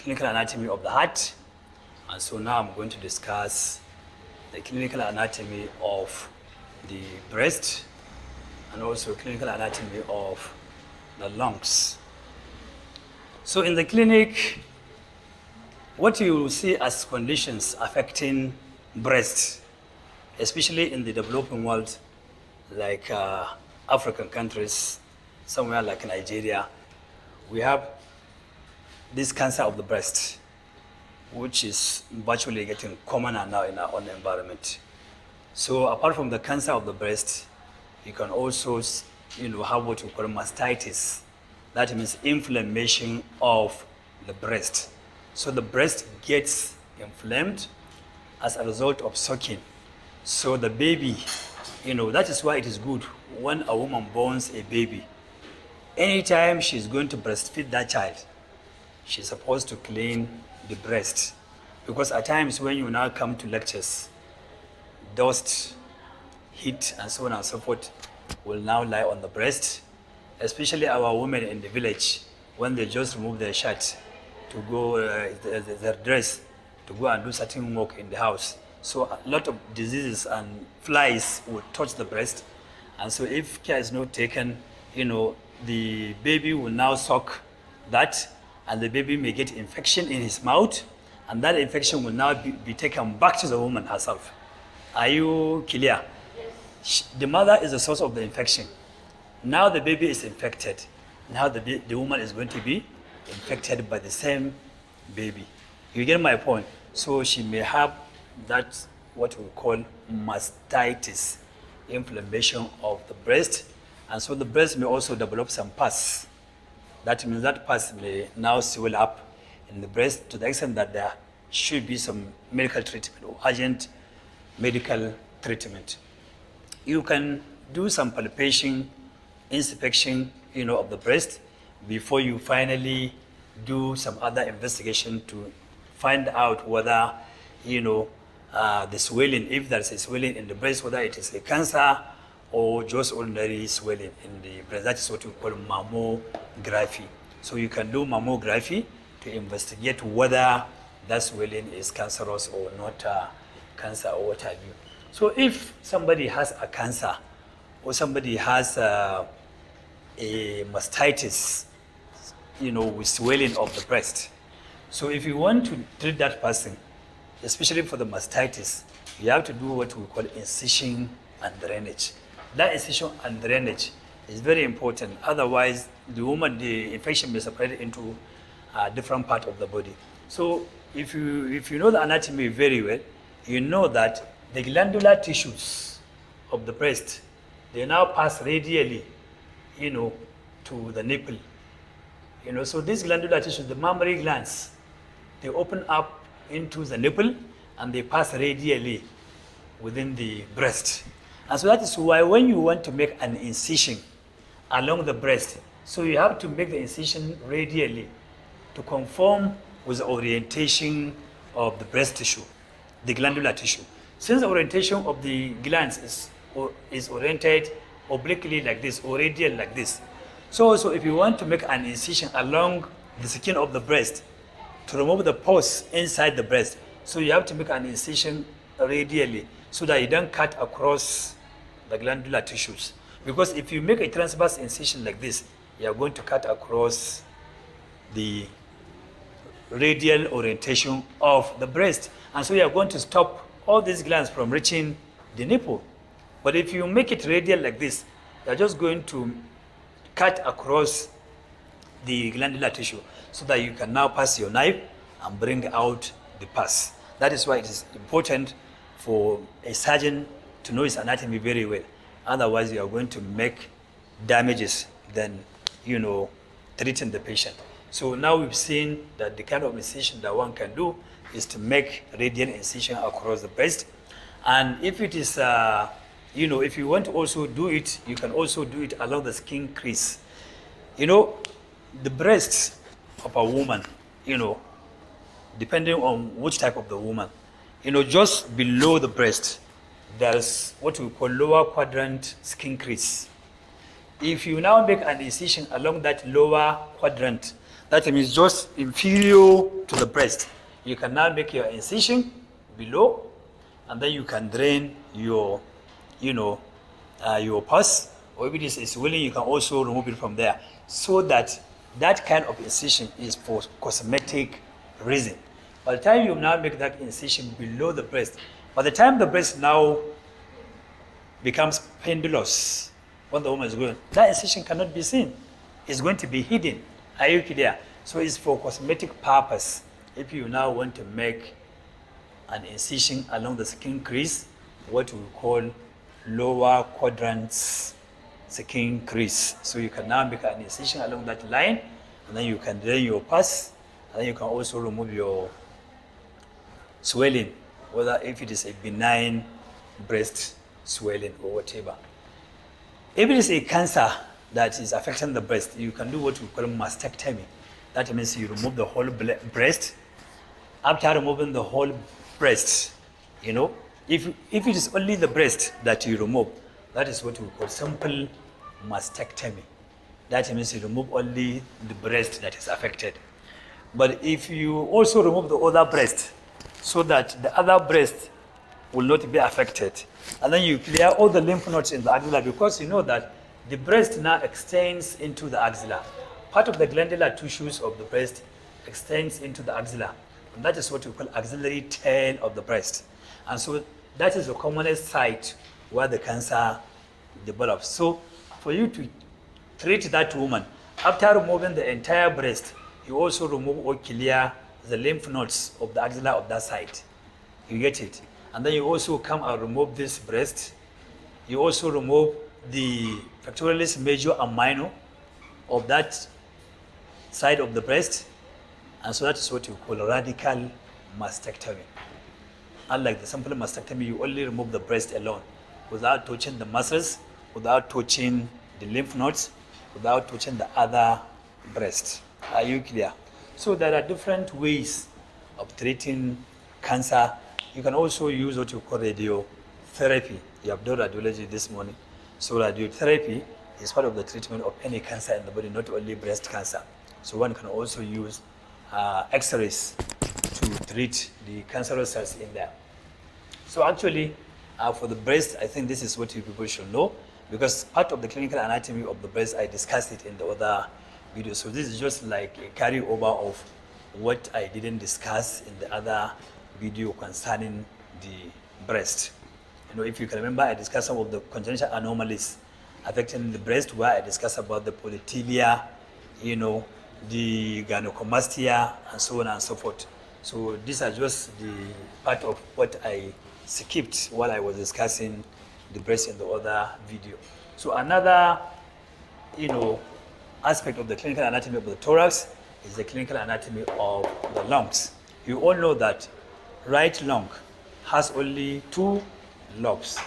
clinical anatomy of the heart. And so now I'm going to discuss the clinical anatomy of the breast and also clinical anatomy of the lungs. So in the clinic, what you will see as conditions affecting breast, especially in the developing world, like African countries, somewhere like Nigeria, we have this cancer of the breast, which is virtually getting commoner now in our own environment. So apart from the cancer of the breast, you can also, have what we call mastitis. That means inflammation of the breast. So the breast gets inflamed as a result of sucking. So the baby, that is why it is good when a woman borns a baby. Anytime she's going to breastfeed that child, she's supposed to clean the breast. Because at times when you now come to lectures, dust, heat, and so on and so forth will now lie on the breast, especially our women in the village, when they just remove their shirt to go, their dress, to go and do certain work in the house. So a lot of diseases and flies will touch the breast. And so if care is not taken, the baby will now suck that, and the baby may get infection in his mouth, and that infection will now be taken back to the woman herself. Are you clear? Yes. The mother is the source of the infection. Now the baby is infected. Now the woman is going to be infected by the same baby. You get my point? So she may have that, what we call mastitis, inflammation of the breast. And so the breast may also develop some pus. That means that pus may now swell up in the breast to the extent that there should be some medical treatment or urgent medical treatment. You can do some palpation, inspection, of the breast before you finally do some other investigation to find out whether, the swelling, if there's a swelling in the breast, whether it is a cancer or just ordinary swelling in the breast. That is what we call mammography. So you can do mammography to investigate whether that swelling is cancerous or not cancer or what have you. So if somebody has a cancer or somebody has a mastitis, with swelling of the breast. So if you want to treat that person, especially for the mastitis, you have to do what we call incision and drainage. That incision and drainage is very important. Otherwise, the infection may spread into a different part of the body. So if you know the anatomy very well, you know that the glandular tissues of the breast, they now pass radially, to the nipple. So these glandular tissues, the mammary glands, they open up into the nipple and they pass radially within the breast. And so that is why when you want to make an incision along the breast, so you have to make the incision radially to conform with the orientation of the breast tissue, the glandular tissue. Since the orientation of the glands is oriented obliquely like this or radial like this, so if you want to make an incision along the skin of the breast to remove the pus inside the breast, so you have to make an incision radially so that you don't cut across the glandular tissues. Because if you make a transverse incision like this, you are going to cut across the radial orientation of the breast. And so you are going to stop all these glands from reaching the nipple. But if you make it radial like this, you are just going to cut across the glandular tissue so that you can now pass your knife and bring out the pus. That is why it is important for a surgeon to know his anatomy very well. Otherwise, you are going to make damages than, treating the patient. So now we've seen that the kind of incision that one can do is to make radial incision across the breast. And if it is, if you want to also do it, you can also do it along the skin crease. The breast of a woman, depending on which type of the woman, just below the breast, there's what we call lower quadrant skin crease. If you now make an incision along that lower quadrant, That means just inferior to the breast. You can now make your incision below, and then you can drain your, your pus, or if it is swelling, you can also remove it from there. So that kind of incision is for cosmetic reason. By the time you now make that incision below the breast, by the time the breast now becomes pendulous, when the woman is going, that incision cannot be seen. It's going to be hidden. Are you clear? So it's for cosmetic purpose. If you now want to make an incision along the skin crease, what we call lower quadrants skin crease. So you can now make an incision along that line, and then you can drain your pus, and then you can also remove your swelling, whether if it is a benign breast swelling or whatever. If it is a cancer that is affecting the breast, you can do what we call mastectomy. That means you remove the whole breast. After removing the whole breast, if it is only the breast that you remove, that is what we call simple mastectomy. That means you remove only the breast that is affected. But if you also remove the other breast, so that the other breast will not be affected, and then you clear all the lymph nodes in the axilla, because you know that the breast now extends into the axilla. Part of the glandular tissues of the breast extends into the axilla, and that is what we call axillary tail of the breast. And so that is the commonest site where the cancer develops. So for you to treat that woman, after removing the entire breast, you also remove or clear the lymph nodes of the axilla of that site. You get it? And then you also come and remove this breast. You also remove the pectoralis major and minor of that side of the breast. And so that is what you call radical mastectomy. Unlike the simple mastectomy, you only remove the breast alone without touching the muscles, without touching the lymph nodes, without touching the other breast. Are you clear? So there are different ways of treating cancer. You can also use what you call radiotherapy. You have done radiology this morning. So radiotherapy is part of the treatment of any cancer in the body, not only breast cancer. So one can also use X-rays to treat the cancerous cells in there. So actually, for the breast, I think this is what you people should know, because part of the clinical anatomy of the breast, I discussed it in the other video. So this is just like a carryover of what I didn't discuss in the other video concerning the breast. If you can remember, I discussed some of the congenital anomalies affecting the breast, where I discussed about the polytibia, the gynecomastia, and so on and so forth. So these are just the part of what I skipped while I was discussing the breast in the other video. So another, aspect of the clinical anatomy of the thorax is the clinical anatomy of the lungs. You all know that right lung has only three lobes,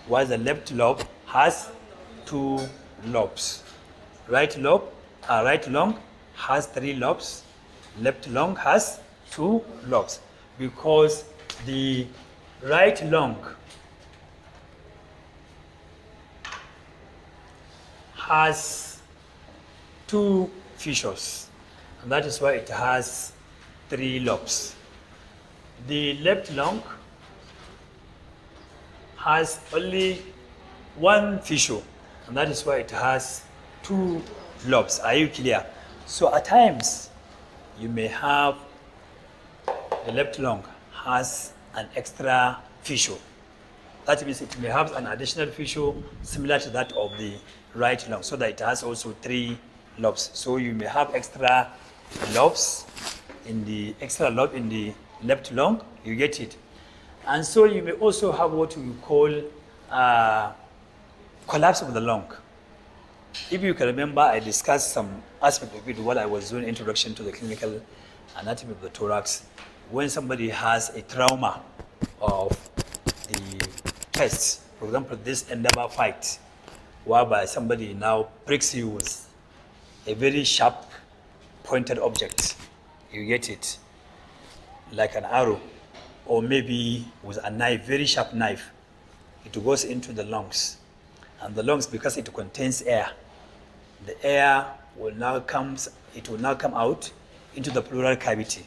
while the left lobe has 2 lobes. Right lung has 3 lobes, left lung has 2 lobes, because the right lung has 2 fissures, and that is why it has 3 lobes. The left lung has only 1 fissure, and that is why it has 2 lobes. Are you clear? So at times, you may have the left lung has an extra fissure. That means it may have an additional fissure similar to that of the right lung, so that it has also 3 lobes. So you may have extra lobes in the left lung. You get it? And so you may also have what we call collapse of the lung. If you can remember, I discussed some aspect of it while I was doing introduction to the clinical anatomy of the thorax. When somebody has a trauma of the chest, for example, this endeavor fight, whereby somebody now pricks you with a very sharp pointed object, you get it, like an arrow, or maybe with a knife, very sharp knife, it goes into the lungs. And the lungs, because it contains air, the air will now come out into the pleural cavity.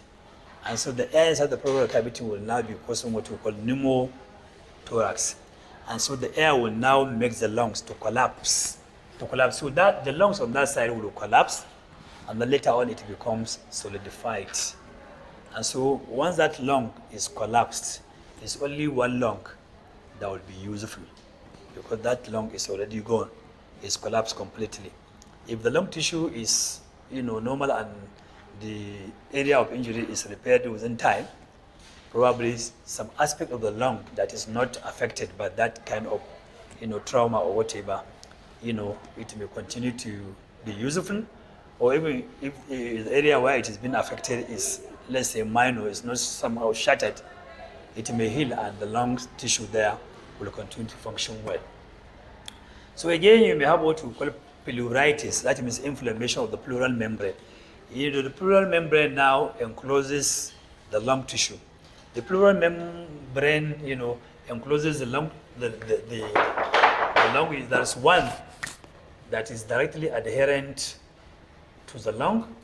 And so the air inside the pleural cavity will now be causing what we call pneumothorax. And so the air will now make the lungs to collapse. So that the lungs on that side will collapse, and then later on it becomes solidified. And so once that lung is collapsed, it's only one lung that will be useful, because that lung is already gone. It's collapsed completely. If the lung tissue is normal and the area of injury is repaired within time, probably some aspect of the lung that is not affected by that kind of trauma or whatever, it may continue to be useful. Or even if the area where it has been affected is, let's say, minor, is not somehow shattered, it may heal and the lung tissue there will continue to function well. So again, you may have what we call pleuritis, that means inflammation of the pleural membrane. The pleural membrane now encloses the lung tissue. The pleural membrane, encloses the lung. The lung, there's one that is directly adherent to the lung,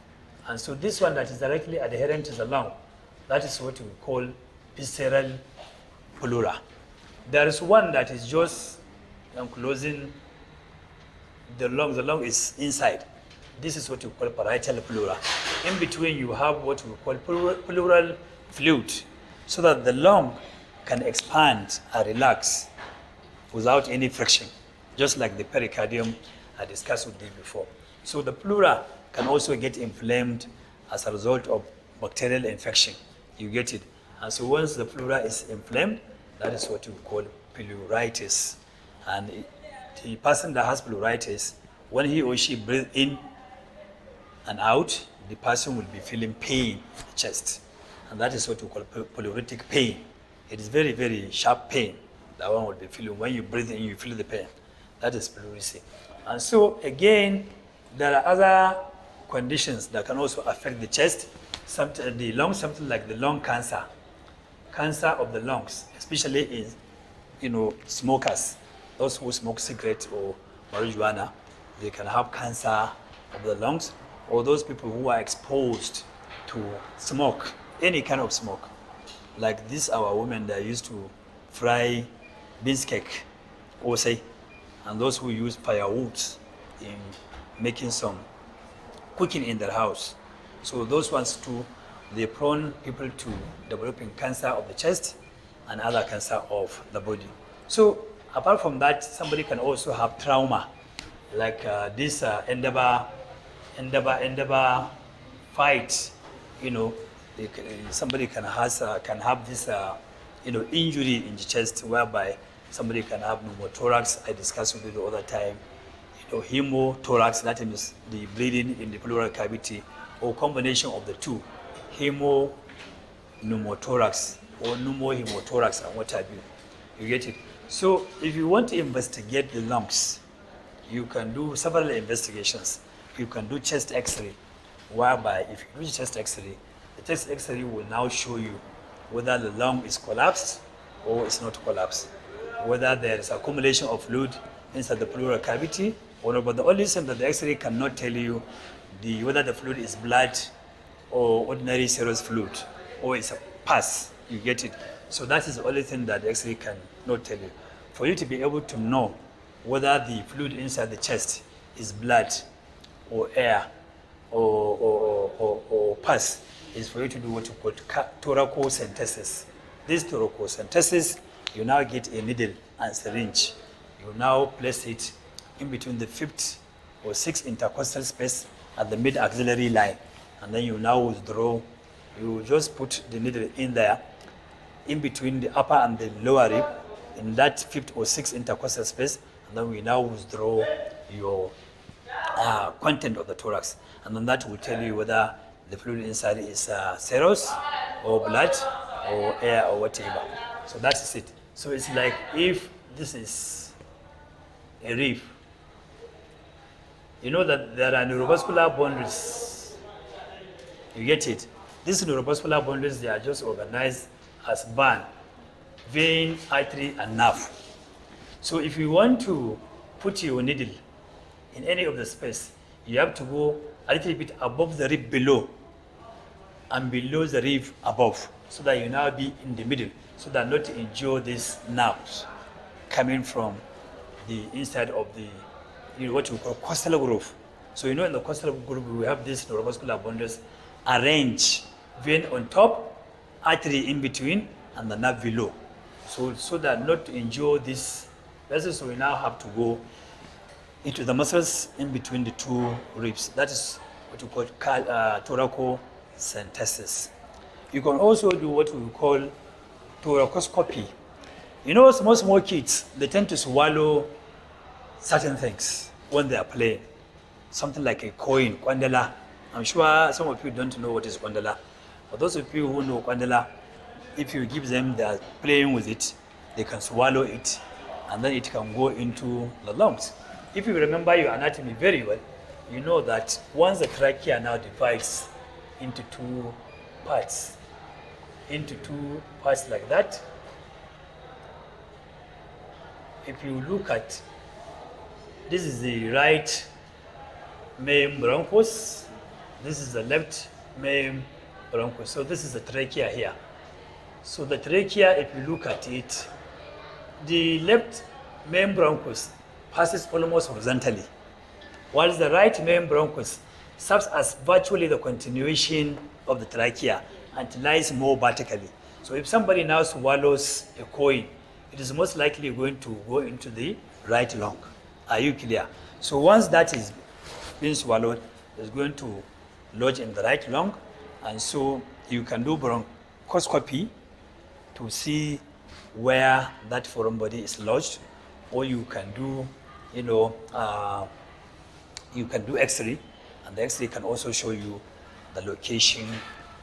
and so this one that is directly adherent to the lung, that is what we call visceral pleura. There is one that is just enclosing the lung. The lung is inside. This is what we call parietal pleura. In between, you have what we call pleural fluid, so that the lung can expand and relax without any friction, just like the pericardium I discussed with you before. So the pleura can also get inflamed as a result of bacterial infection. You get it? And so once the pleura is inflamed, that is what we call pleuritis. And the person that has pleuritis, when he or she breathes in and out, the person will be feeling pain in the chest. And that is what we call pleuritic pain. It is very, very sharp pain. That one will be feeling. When you breathe in, you feel the pain. That is pleurisy. And so again, there are other conditions that can also affect the chest, the lungs, something like the lung cancer of the lungs, especially in smokers, those who smoke cigarette or marijuana, they can have cancer of the lungs, or those people who are exposed to smoke, any kind of smoke, like this our women that used to fry beans cake, or say, and those who use firewood in making some cooking in their house. So those ones too, they prone people to developing cancer of the chest and other cancer of the body. So apart from that, somebody can also have trauma, like this Endeavour fight. Somebody can have this injury in the chest, whereby somebody can have pneumothorax. I discussed with you the other time. Hemothorax, that means the bleeding in the pleural cavity, or combination of the two, pneumothorax or pneumohemothorax and what have you. You get it? So if you want to investigate the lungs, you can do several investigations. You can do chest x-ray, whereby if you do chest x-ray, the chest x-ray will now show you whether the lung is collapsed or it's not collapsed, whether there is accumulation of fluid inside the pleural cavity or not. But the only thing that the x-ray cannot tell you whether the fluid is blood or ordinary serous fluid or it's a pus. You get it? So that is the only thing that the x-ray cannot tell you. For you to be able to know whether the fluid inside the chest is blood or air or pus, is for you to do what you call thoracocentesis. This thoracocentesis, you now get a needle and syringe. You now place it in between the 5th or 6th intercostal space at the mid-axillary line, and then you now withdraw. You just put the needle in there, in between the upper and the lower rib, in that 5th or 6th intercostal space, and then we now withdraw your content of the thorax, and then that will tell you whether the fluid inside is serous or blood or air or whatever. So that is it. So it's like if this is a rib, you know that there are neurovascular boundaries. You get it? These neurovascular boundaries, they are just organized as vein, artery, and nerve. So if you want to put your needle in any of the space, you have to go a little bit above the rib below and below the rib above, so that you now be in the middle, so that not to injure these nerves coming from the inside of the, what we call costal groove. So in the costal groove, we have this neuromuscular bundles arranged, vein on top, artery in between, and the nerve below. So that not to injure this vessels, so we now have to go into the muscles in between the two ribs. That is what we call thoracocentesis. You can also do what we call thoracoscopy. Small kids, they tend to swallow certain things when they are playing. Something like a coin, kwandala. I'm sure some of you don't know what is kwandala. For those of you who know kwandala, if you give them, they are playing with it, they can swallow it, and then it can go into the lungs. If you remember your anatomy very well, you know that once the trachea now divides into two parts like that, if you look at, this is the right main bronchus, this is the left main bronchus. So this is the trachea here. So the trachea, if you look at it, the left main bronchus passes almost horizontally, while the right main bronchus serves as virtually the continuation of the trachea and lies more vertically. So if somebody now swallows a coin, it is most likely going to go into the right lung. Are you clear? So once that is being swallowed, it's going to lodge in the right lung, and so you can do bronchoscopy to see where that foreign body is lodged, or you can do, you can do X-ray, and the X-ray can also show you the location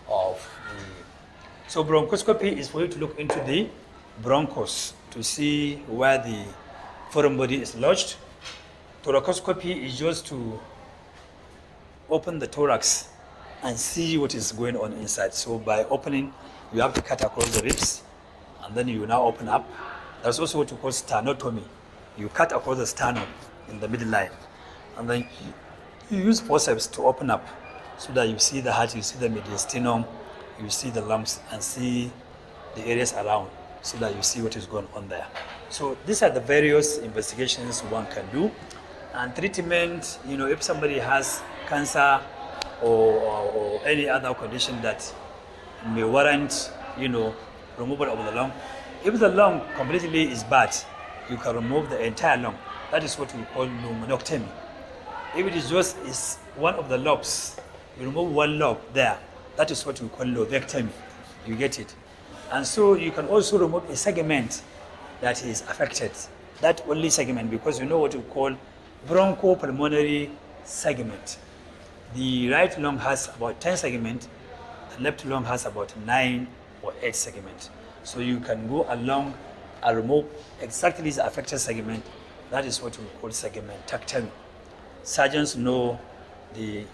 of the. So bronchoscopy is for you to look into the bronchus to see where the foreign body is lodged. Thoracoscopy is just to open the thorax and see what is going on inside. So by opening, you have to cut across the ribs, and then you now open up. That's also what we call sternotomy. You cut across the sternum in the middle line, and then you use forceps to open up, so that you see the heart, you see the mediastinum, you see the lungs, and see the areas around, so that you see what is going on there. So these are the various investigations one can do. And treatment, if somebody has cancer or any other condition that may warrant, removal of the lung. If the lung completely is bad, you can remove the entire lung. That is what we call pneumonectomy. If it is just one of the lobes, you remove one lobe there. That is what we call lobectomy. You get it? And so you can also remove a segment that is affected. That only segment, because you know what we call bronchopulmonary segment. The right lung has about 10 segments, the left lung has about 9 or 8 segments. So you can go along and remove exactly the affected segment. That is what we call segmentectomy. Surgeons know the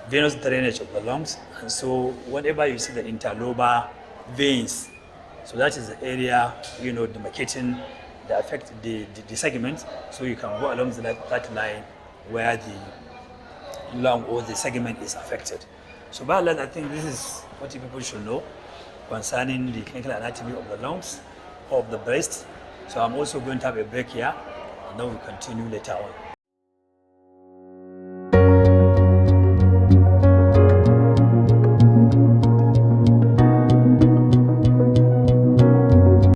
venous drainage of the lungs, and so whenever you see the interlobar veins, so that is the area, demarcating the segment, so you can go along that line where the lung or the segment is affected. So by and large, I think this is what people should know concerning the clinical anatomy of the lungs, of the breast. So I'm also going to have a break here, and then we'll continue later on.